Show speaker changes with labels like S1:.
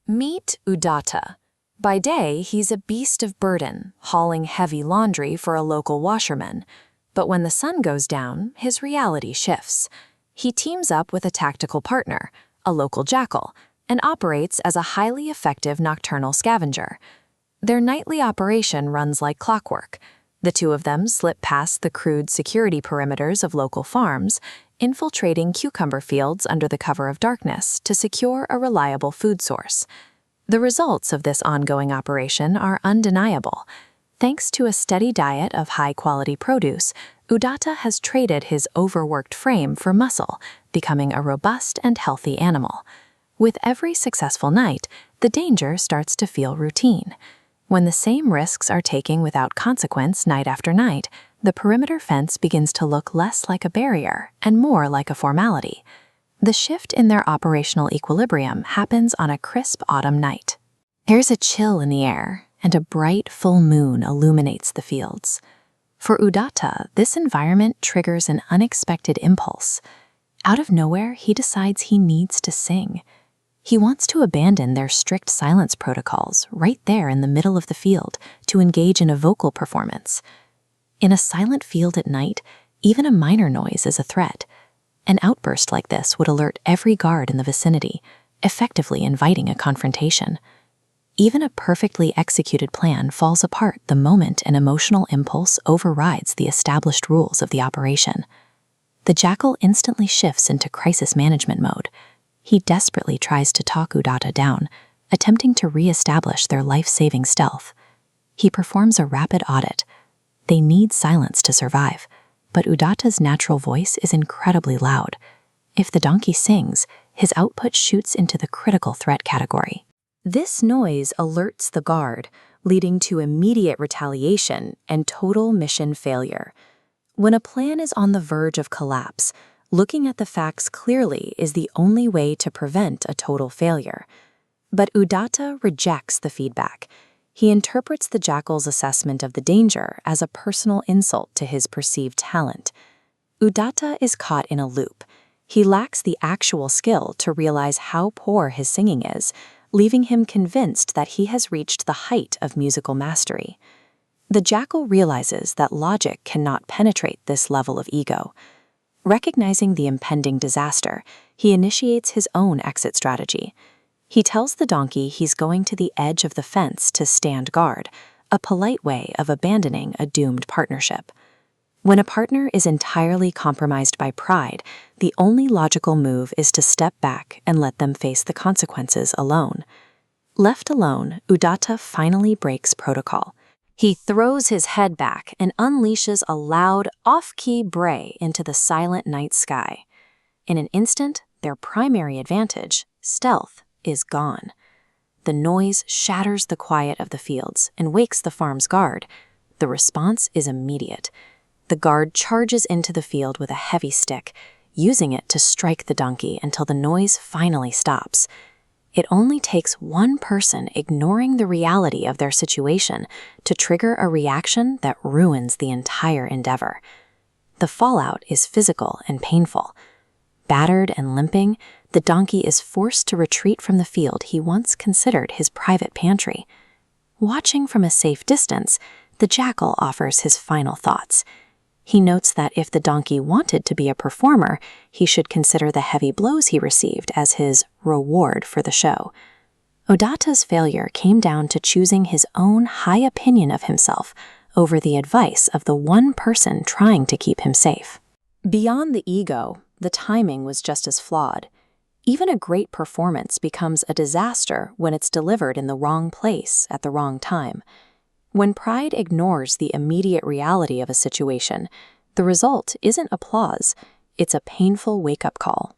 S1: Meet Udata. By day, he's a beast of burden, hauling heavy laundry for a local washerman. But when the sun goes down, his reality shifts. He teams up with a tactical partner, a local jackal, and operates as a highly effective nocturnal scavenger. Their nightly operation runs like clockwork. The two of them slip past the crude security perimeters of local farms, infiltrating cucumber fields under the cover of darkness to secure a reliable food source. The results of this ongoing operation are undeniable. Thanks to a steady diet of high-quality produce, Udata has traded his overworked frame for muscle, becoming a robust and healthy animal. With every successful night, the danger starts to feel routine. When the same risks are taken without consequence night after night, the perimeter fence begins to look less like a barrier and more like a formality. The shift in their operational equilibrium happens on a crisp autumn night. There's a chill in the air, and a bright full moon illuminates the fields. For Udata, this environment triggers an unexpected impulse. Out of nowhere, he decides he needs to sing. He wants to abandon their strict silence protocols right there in the middle of the field to engage in a vocal performance. In a silent field at night, even a minor noise is a threat. An outburst like this would alert every guard in the vicinity, effectively inviting a confrontation. Even a perfectly executed plan falls apart the moment an emotional impulse overrides the established rules of the operation. The jackal instantly shifts into crisis management mode. He desperately tries to talk Udata down, attempting to re-establish their life-saving stealth. He performs a rapid audit. They need silence to survive, but Udata's natural voice is incredibly loud. If the donkey sings, his output shoots into the critical threat category. This noise alerts the guard, leading to immediate retaliation and total mission failure. When a plan is on the verge of collapse, looking at the facts clearly is the only way to prevent a total failure. But Udata rejects the feedback. He interprets the jackal's assessment of the danger as a personal insult to his perceived talent. Udata is caught in a loop. He lacks the actual skill to realize how poor his singing is, leaving him convinced that he has reached the height of musical mastery. The jackal realizes that logic cannot penetrate this level of ego. Recognizing the impending disaster, he initiates his own exit strategy. He tells the donkey he's going to the edge of the fence to stand guard, a polite way of abandoning a doomed partnership. When a partner is entirely compromised by pride, the only logical move is to step back and let them face the consequences alone. Left alone, Udata finally breaks protocol. He throws his head back and unleashes a loud, off-key bray into the silent night sky. In an instant, their primary advantage, stealth, is gone. The noise shatters the quiet of the fields and wakes the farm's guard. The response is immediate. The guard charges into the field with a heavy stick, using it to strike the donkey until the noise finally stops. It only takes one person ignoring the reality of their situation to trigger a reaction that ruins the entire endeavor. The fallout is physical and painful. Battered and limping, the donkey is forced to retreat from the field he once considered his private pantry. Watching from a safe distance, the jackal offers his final thoughts. He notes that if the donkey wanted to be a performer, he should consider the heavy blows he received as his reward for the show. Udata's failure came down to choosing his own high opinion of himself over the advice of the one person trying to keep him safe. Beyond the ego, the timing was just as flawed. Even a great performance becomes a disaster when it's delivered in the wrong place at the wrong time. When pride ignores the immediate reality of a situation, the result isn't applause, it's a painful wake-up call.